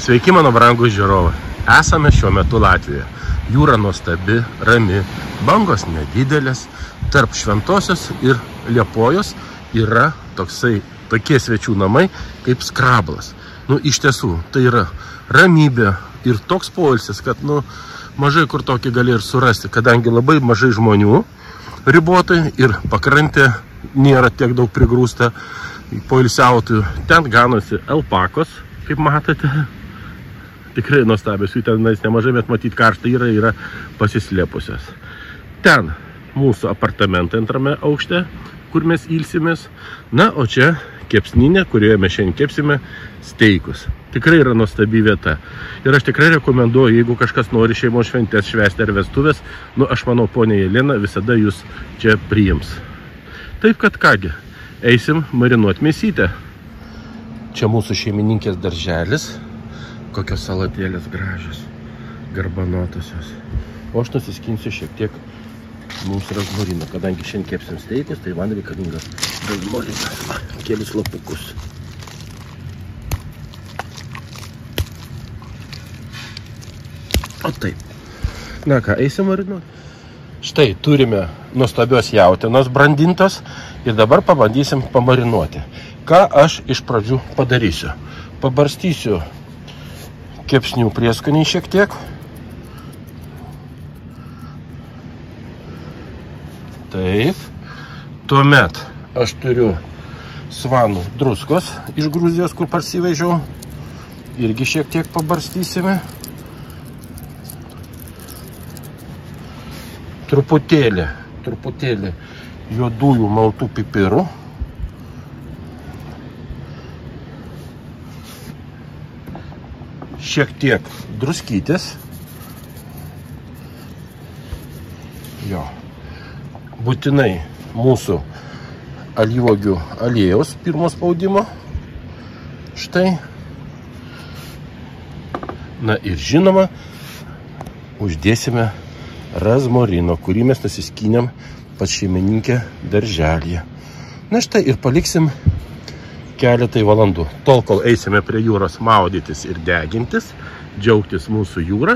Sveiki, mano brangūs žiūrovai. Esame šiuo metu Latvijoje. Jūra nuostabi, rami, bangos nedidelės. Tarp Šventosios ir Liepojos yra tokie svečių namai kaip Skrablas. Iš tiesų, tai yra ramybė ir toks poilsis, kad mažai kur tokį gali ir surasti, kadangi labai mažai žmonių ribotai ir pakrantė nėra tiek daug prigrūsta poilsiautojų. Ten ganosi alpakos, kaip matote. Tikrai nuostabios, jų ten nemažai, bet matyt karšta yra pasislėpusios. Ten mūsų apartamentai antrame aukšte, kur mes ilsimės. O čia kepsninė, kurioje mes šiandien kepsime steikus. Tikrai yra nuostabi vieta. Ir aš tikrai rekomenduoju, jeigu kažkas nori šeimos šventės švęsti ar vestuvės, aš manau, ponia Jelena visada jūs čia priims. Taip kad kągi, eisim marinuoti mėsytę. Čia mūsų šeimininkės darželis. Kokios salatėlės gražios, garbanotosios. O aš nusiskinsiu šiek tiek mums razmorino, kadangi šiandien kepsim steikus, tai man reikalingas razmorinas. Kelis lapukus. O taip. Ką, eisim marinuoti? Štai turime nuostabios jautienos brandintos ir dabar pabandysim pamarinuoti. Ką aš iš pradžių padarysiu? Pabarstysiu kepsnių prieskoniai šiek tiek. Taip. Tuomet aš turiu svanų druskos iš Gruzijos, kur parsivežiau. Irgi šiek tiek pabarstysime. Truputėlį juodųjų maltų pipirų. Šiek tiek druskytės. Būtinai mūsų alyvuogių aliejaus pirmo spaudimo. Štai. Ir žinoma, uždėsime razmorino, kurį mes nusiskynėm pas šeimininkę darželyje. Štai ir paliksim keletai valandų. Tol, kol eisime prie jūros maudytis ir degintis, džiaugtis mūsų jūrą,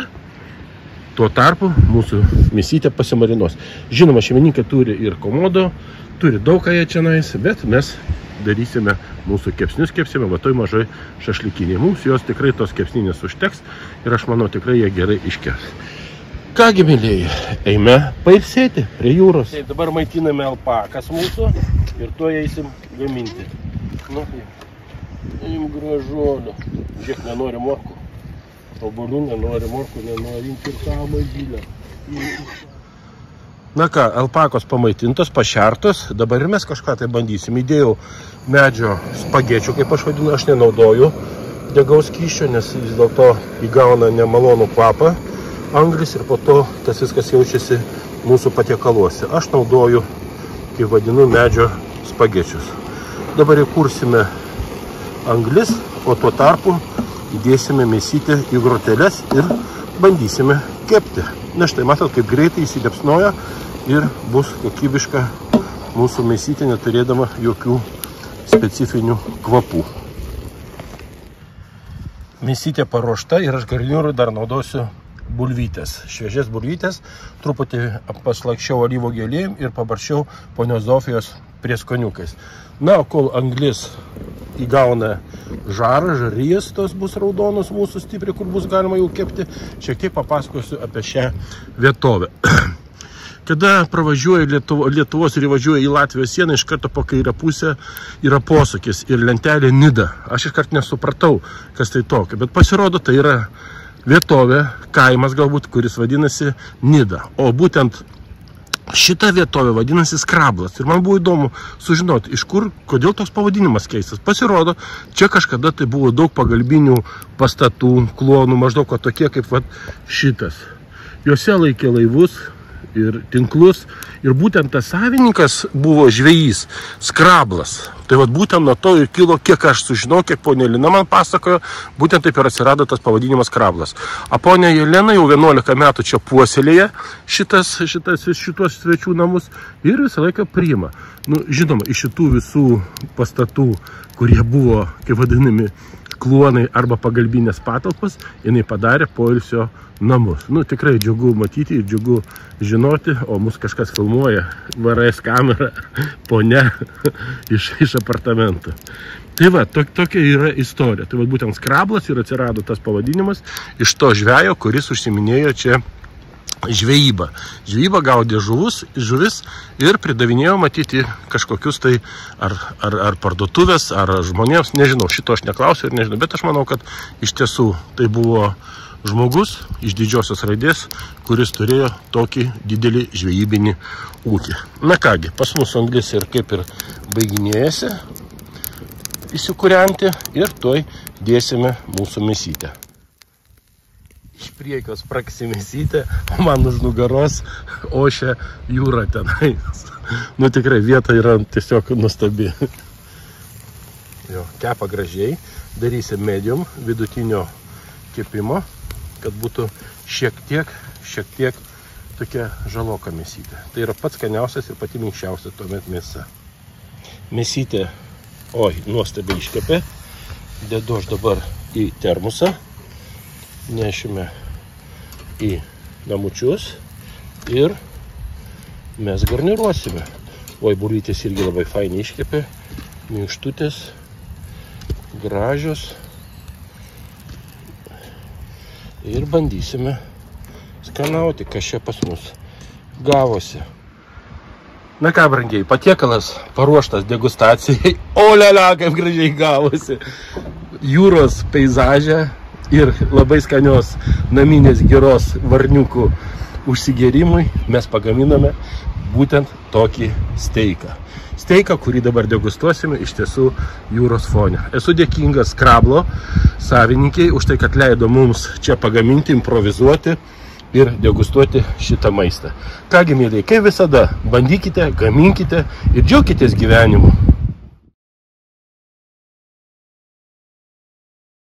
tuo tarpu mūsų mėsytė pasimarinuos. Žinoma, šeimininkė turi ir komodo, turi daug ką jie čianais, bet mes darysime mūsų kepsnius, kepsime toj mažai šašlikiniai. Mums jos tikrai tos kepsninės užteks ir aš manau tikrai jie gerai iškeps. Kągi, mėlėjai, eime pailsėti prie jūros. Taip, dabar maitiname alpakas mūsų ir tuo eisim gaminti. Im gražuolio. Žiūrėk, nenori morkų. Obuolių nenori morkų, nenori imti ir tą maizylę. Ką, alpakos pamaitintos, pašertos. Dabar ir mes kažką tai bandysim. Įdėjau medžio spagečių, kaip aš vadinu, aš nenaudoju degaus skysčio, nes vis dėlto įgauna nemalonų kvapą anglis ir po to tas viskas jaučiasi mūsų patiekaluose. Aš naudoju, kaip vadinu, medžio spagečius. Dabar įkursime anglis, o tuo tarpu įdėsime mėsytę į groteles ir bandysime kepti. Štai matot, kaip greitai įsidepsnoja ir bus kokybiška mūsų mėsytė, neturėdama jokių specifinių kvapų. Mėsytė paruošta ir aš garniūrui dar naudosiu bulvytės, šviežias bulvytės, truputį paslakščiau alyvuogių aliejum ir pabarščiau ponios Zofijos prieskoniukais. O kol anglis įgauna žarą, žarijas tos bus raudonos mūsų stipriai, kur bus galima jau kepti, šiek tiek papasakosiu apie šią vietovę. Kada pravažiuoja Lietuvos ir įvažiuoja į Latvijos sieną, iš karto po kairę pusę yra posūkis ir lentelė Nida. Aš iš karto nesupratau, kas tai tokio, bet pasirodo, tai yra vietovė, kaimas galbūt, kuris vadinasi Nida. O būtent šita vietovė vadinasi Skrablas. Ir man buvo įdomu sužinoti, iš kur, kodėl toks pavadinimas keistas. Pasirodo, čia kažkada tai buvo daug pagalbinių pastatų, klonų, maždaug tokie kaip šitas. Juose laikė laivus ir tinklus. Ir būtent tas savininkas buvo žvejys, Skrablas. Tai būtent nuo to ir kilo, kiek aš sužinau, kiek ponia Jelena man pasakojo, būtent taip ir atsirado tas pavadinimas Skrablas. O ponia Jelena jau 11 metų čia puoselėja šitos svečių namus ir visą laiką priima. Žinoma, iš šitų visų pastatų, kurie buvo, kaip vadinami, kluonai arba pagalbinės patalpas, jinai padarė poilsio namus. Nu, tikrai džiugu matyti ir džiugu žinoti, o mus kažkas filmuoja VRS kamera, ponia iš apartamento. Tai va, tokia yra istorija. Tai va, būtent Skrablas ir atsirado tas pavadinimas iš to žvejo, kuris užsiminėjo čia žvejybą. Žvejybą gaudė žuvis ir pridavinėjo matyti kažkokius tai ar parduotuvės, ar žmonėms, nežinau, šito aš neklausiu ir nežinau, bet aš manau, kad iš tiesų tai buvo žmogus iš didžiosios raidės, kuris turėjo tokį didelį žvejybinį ūkį. Na kągi, pas mus anglis ir kaip ir baiginėjasi įsikūrenti ir tuoj dėsime mūsų mėsytę. Iš priekio spraksi mėsytę, o man už nugaros ošia jūra tenai. Nu tikrai vieta yra tiesiog nuostabi. Jo, kepa gražiai, darysim medium, vidutinio kepimo, kad būtų šiek tiek tokia žaloka mėsytė. Tai yra pats skaniausias ir pati minkščiausia tuomet mėsa. Mėsytė, nuostabiai iškepė. Dedu aš dabar į termusą. Nešime į namučius ir mes garniruosime. Burlytės irgi labai fainiai iškepė, minkštutės, gražios. Ir bandysime skanauti, kas čia pas mus gavosi. Na ką, brangiai, patiekalas paruoštas degustacijai. Olialia, kaip gražiai gavosi. Jūros peizaže ir labai skanios naminės giros varniukų užsigerimui mes pagaminame būtent tokį steiką. Steiką, kurį dabar degustuosime iš tiesų jūros fone. Esu dėkingas Skrablo savininkiai už tai, kad leido mums čia pagaminti, improvizuoti ir degustuoti šitą maistą. Kągi, mėlyje, kaip visada, bandykite, gaminkite ir džiaukitės gyvenimu.